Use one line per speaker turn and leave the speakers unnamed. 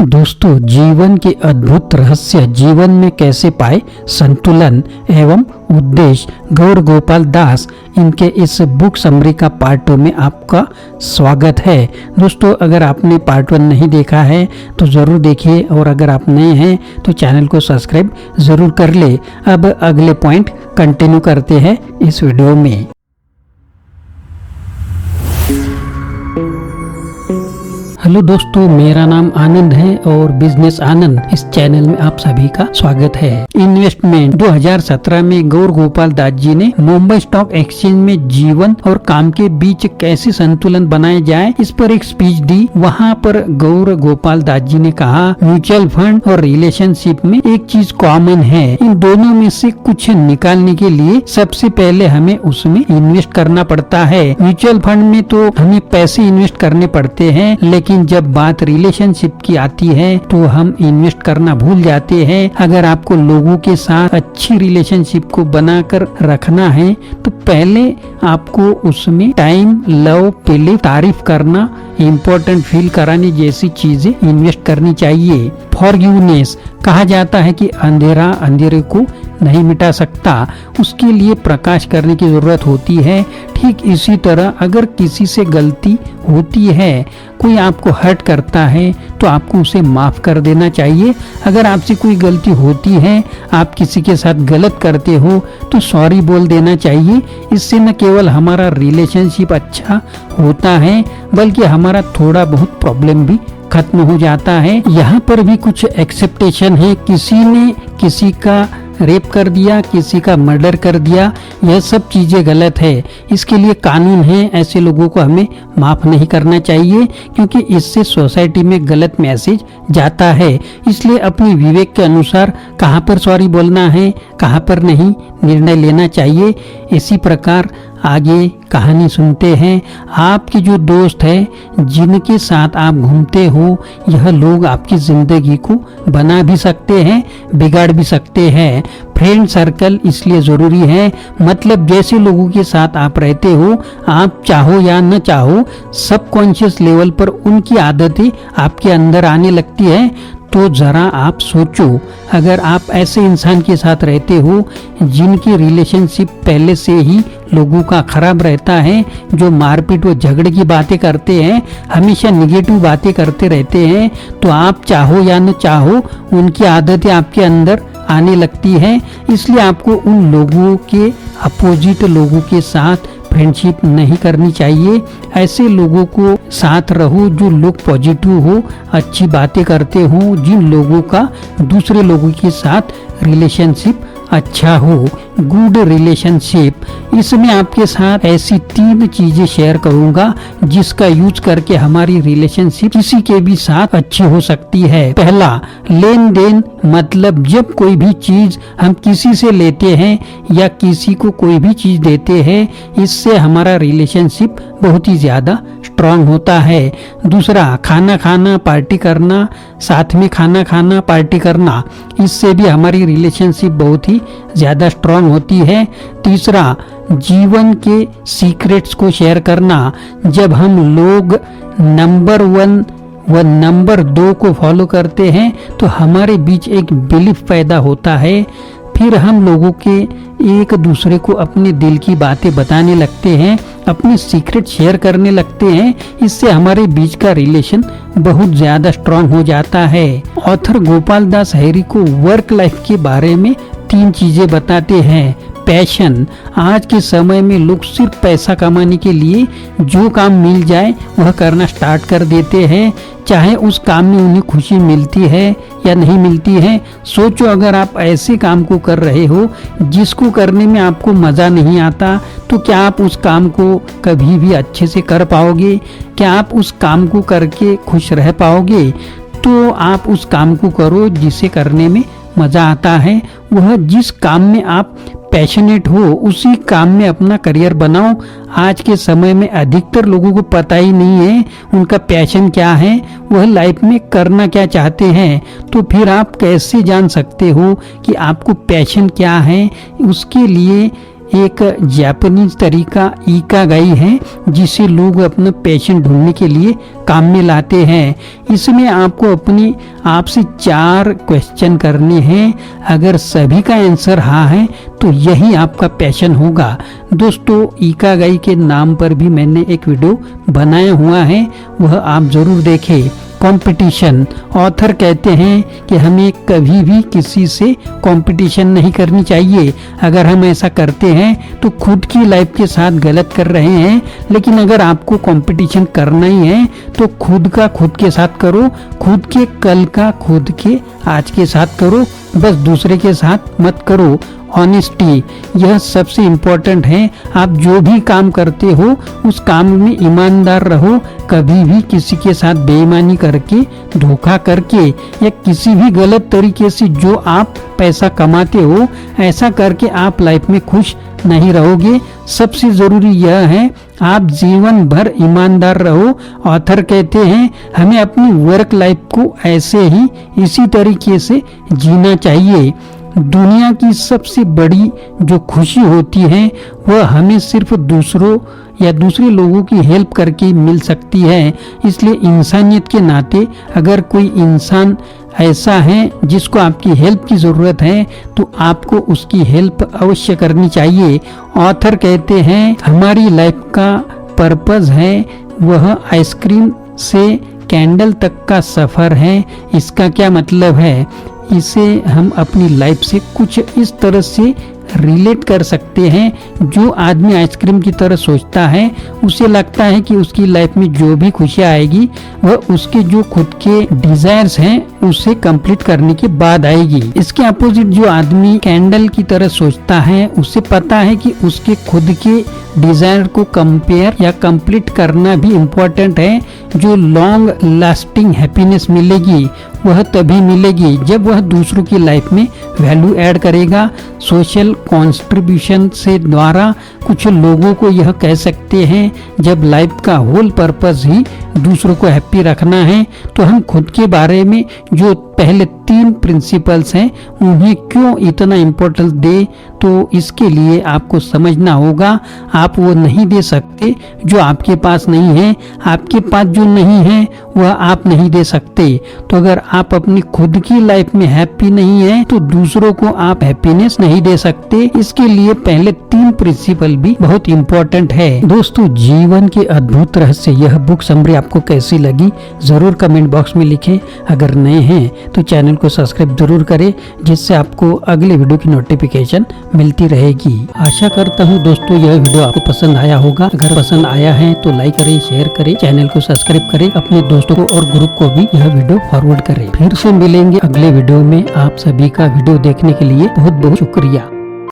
दोस्तों, जीवन के अद्भुत रहस्य जीवन में कैसे पाए संतुलन एवं उद्देश्य, गौर गोपाल दास इनके इस बुक समरी का पार्ट 2 में आपका स्वागत है। दोस्तों, अगर आपने पार्ट 1 नहीं देखा है तो ज़रूर देखिए, और अगर आप नए हैं तो चैनल को सब्सक्राइब ज़रूर कर ले। अब अगले पॉइंट कंटिन्यू करते हैं इस वीडियो में। हेलो दोस्तों, मेरा नाम आनंद है और बिजनेस आनंद इस चैनल में आप सभी का स्वागत है। इन्वेस्टमेंट 2017 में गौर गोपाल दास जी ने मुंबई स्टॉक एक्सचेंज में जीवन और काम के बीच कैसे संतुलन बनाया जाए इस पर एक स्पीच दी। वहाँ पर गौर गोपाल दास जी ने कहा, म्यूचुअल फंड और रिलेशनशिप में एक चीज कॉमन है, इन दोनों में से कुछ निकालने के लिए सबसे पहले हमें उसमें इन्वेस्ट करना पड़ता है। म्यूचुअल फंड में तो हमें पैसे इन्वेस्ट करने पड़ते हैं, लेकिन जब बात रिलेशनशिप की आती है तो हम इन्वेस्ट करना भूल जाते हैं। अगर आपको लोगों के साथ अच्छी रिलेशनशिप को बनाकर रखना है तो पहले आपको उसमें टाइम, लव, बिलीव, तारीफ करना, इम्पोर्टेंट फील कराने जैसी चीजें इन्वेस्ट करनी चाहिए। फॉरगिवनेस, कहा जाता है कि अंधेरा अंधेरे को नहीं मिटा सकता, उसके लिए प्रकाश करने की जरूरत होती है। ठीक इसी तरह अगर किसी से गलती होती है, कोई आपको हर्ट करता है तो आपको उसे माफ कर देना चाहिए। अगर आपसे कोई गलती होती है, आप किसी के साथ गलत करते हो तो सॉरी बोल देना चाहिए। इससे न केवल हमारा रिलेशनशिप अच्छा होता है बल्कि हमारा थोड़ा बहुत प्रॉब्लम भी खत्म हो जाता है। यहाँ पर भी कुछ एक्सेप्टेशन है। किसी ने किसी का रेप कर दिया, किसी का मर्डर कर दिया, यह सब चीजें गलत है। इसके लिए कानून है, ऐसे लोगों को हमें माफ नहीं करना चाहिए क्योंकि इससे सोसाइटी में गलत मैसेज जाता है। इसलिए अपने विवेक के अनुसार कहाँ पर सॉरी बोलना है, कहाँ पर नहीं, निर्णय लेना चाहिए। इसी प्रकार आगे कहानी सुनते हैं। आपके जो दोस्त है, जिनके साथ आप घूमते हो, यह लोग आपकी जिंदगी को बना भी सकते हैं, बिगाड़ भी सकते हैं। फ्रेंड सर्कल इसलिए जरूरी है, मतलब जैसे लोगों के साथ आप रहते हो, आप चाहो या न चाहो, सबकॉन्शियस लेवल पर उनकी आदतें आपके अंदर आने लगती है। तो जरा आप सोचो, अगर आप ऐसे इंसान के साथ रहते हो जिनकी रिलेशनशिप पहले से ही लोगों का खराब रहता है, जो मारपीट व झगड़े की बातें करते हैं, हमेशा निगेटिव बातें करते रहते हैं, तो आप चाहो या न चाहो उनकी आदतें आपके अंदर आने लगती है। इसलिए आपको उन लोगों के अपोजिट लोगों के साथ फ्रेंडशिप नहीं करनी चाहिए। ऐसे लोगों को साथ रहो जो लोग पॉजिटिव हो, अच्छी बातें करते हो, जिन लोगों का दूसरे लोगों के साथ रिलेशनशिप अच्छा हो। गुड रिलेशनशिप, इसमें आपके साथ ऐसी 3 चीजें शेयर करूंगा जिसका यूज करके हमारी रिलेशनशिप किसी के भी साथ अच्छी हो सकती है। पहला, लेन देन, मतलब जब कोई भी चीज हम किसी से लेते हैं या किसी को कोई भी चीज देते हैं, इससे हमारा रिलेशनशिप बहुत ही ज्यादा स्ट्रांग होता है। दूसरा, खाना खाना, पार्टी करना, साथ में खाना खाना, पार्टी करना, इससे भी हमारी रिलेशनशिप बहुत ही ज्यादा स्ट्रांग होती है। तीसरा, जीवन के सीक्रेट्स को शेयर करना, जब हम लोग नंबर 1 व नंबर 2 को फॉलो करते हैं तो हमारे बीच एक बिलीफ पैदा होता है। फिर हम लोगों के एक दूसरे को अपने दिल की बातें बताने लगते हैं, अपने सीक्रेट शेयर करने लगते हैं। इससे हमारे बीच का रिलेशन बहुत ज्यादा स्ट्रांग हो जाता है। ऑथर गोपाल दास हैरी को वर्क लाइफ के बारे में 3 चीजें बताते हैं। पैशन, आज के समय में लोग सिर्फ पैसा कमाने के लिए जो काम मिल जाए वह करना स्टार्ट कर देते हैं, चाहे उस काम में उन्हें खुशी मिलती है या नहीं मिलती है। सोचो, अगर आप ऐसे काम को कर रहे हो जिसको करने में आपको मजा नहीं आता, तो क्या आप उस काम को कभी भी अच्छे से कर पाओगे? क्या आप उस काम को करके खुश रह पाओगे? तो आप उस काम को करो जिसे करने में मजा आता है। वह जिस काम में आप पैशनेट हो, उसी काम में अपना करियर बनाओ। आज के समय में अधिकतर लोगों को पता ही नहीं है उनका पैशन क्या है, वह लाइफ में करना क्या चाहते हैं। तो फिर आप कैसे जान सकते हो कि आपको पैशन क्या है? उसके लिए एक जापानीज तरीका इकागाई है, जिसे लोग अपना पैशन ढूंढने के लिए काम में लाते हैं। इसमें आपको अपने आप से 4 क्वेश्चन करने हैं। अगर सभी का आंसर हाँ है तो यही आपका पैशन होगा। दोस्तों, इकागाई के नाम पर भी मैंने एक वीडियो बनाया हुआ है, वह आप जरूर देखें। कंपटीशन, ऑथर कहते हैं कि हमें कभी भी किसी से कंपटीशन नहीं करनी चाहिए। अगर हम ऐसा करते हैं तो खुद की लाइफ के साथ गलत कर रहे हैं। लेकिन अगर आपको कंपटीशन करना ही है तो खुद का खुद के साथ करो, खुद के कल का खुद के आज के साथ करो, बस दूसरे के साथ मत करो। ऑनेस्टी, यह सबसे इम्पोर्टेंट है। आप जो भी काम करते हो उस काम में ईमानदार रहो। कभी भी किसी के साथ बेईमानी करके, धोखा करके या किसी भी गलत तरीके से जो आप पैसा कमाते हो, ऐसा करके आप लाइफ में खुश नहीं रहोगे। सबसे जरूरी यह है आप जीवन भर ईमानदार रहो। ऑथर कहते हैं हमें अपनी वर्क लाइफ को ऐसे ही इसी तरीके से जीना चाहिए। दुनिया की सबसे बड़ी जो खुशी होती है वह हमें सिर्फ दूसरों या दूसरे लोगों की हेल्प करके मिल सकती है। इसलिए इंसानियत के नाते अगर कोई इंसान ऐसा है जिसको आपकी हेल्प की ज़रूरत है तो आपको उसकी हेल्प अवश्य करनी चाहिए। ऑथर कहते हैं हमारी लाइफ का पर्पस है वह आइसक्रीम से कैंडल तक का सफ़र है। इसका क्या मतलब है? इसे हम अपनी लाइफ से कुछ इस तरह से रिलेट कर सकते हैं। जो आदमी आइसक्रीम की तरह सोचता है उसे लगता है कि उसकी लाइफ में जो भी खुशियाँ आएगी वह उसके जो खुद के डिजायर्स हैं उसे कंप्लीट करने के बाद आएगी। इसके अपोजिट जो आदमी कैंडल की तरह सोचता है उसे पता है कि उसके खुद के डिजायर को कंपेयर या कंप्लीट करना भी इम्पोर्टेंट है। जो लॉन्ग लास्टिंग हैप्पीनेस मिलेगी वह तभी मिलेगी जब वह दूसरों की लाइफ में वैल्यू ऐड करेगा। सोशल कंट्रीब्यूशन से द्वारा कुछ लोगों को यह कह सकते हैं जब लाइफ का होल पर्पस ही दूसरों को हैप्पी रखना है तो हम खुद के बारे में जो पहले 3 प्रिंसिपल्स हैं उन्हें क्यों इतना इम्पोर्टेंस दे। तो इसके लिए आपको समझना होगा आप वो नहीं दे सकते जो आपके पास नहीं है। आपके पास जो नहीं है वह आप नहीं दे सकते। तो अगर आप अपनी खुद की लाइफ में हैप्पी नहीं है तो दूसरों को आप हैप्पीनेस नहीं दे सकते। इसके लिए पहले 3 प्रिंसिपल भी बहुत इम्पोर्टेंट है। दोस्तों, जीवन के अद्भुत रहस्य यह बुक समरी आपको कैसी लगी जरूर कमेंट बॉक्स में लिखें। अगर नए हैं तो चैनल को सब्सक्राइब जरूर करें जिससे आपको अगले वीडियो की नोटिफिकेशन मिलती रहेगी। आशा करता हूँ दोस्तों यह वीडियो आपको पसंद आया होगा। अगर पसंद आया है तो लाइक करें, शेयर करें, चैनल को सब्सक्राइब करें, अपने दोस्तों को और ग्रुप को भी यह वीडियो फॉरवर्ड करें। फिर से मिलेंगे अगले वीडियो में। आप सभी का वीडियो देखने के लिए बहुत बहुत शुक्रिया।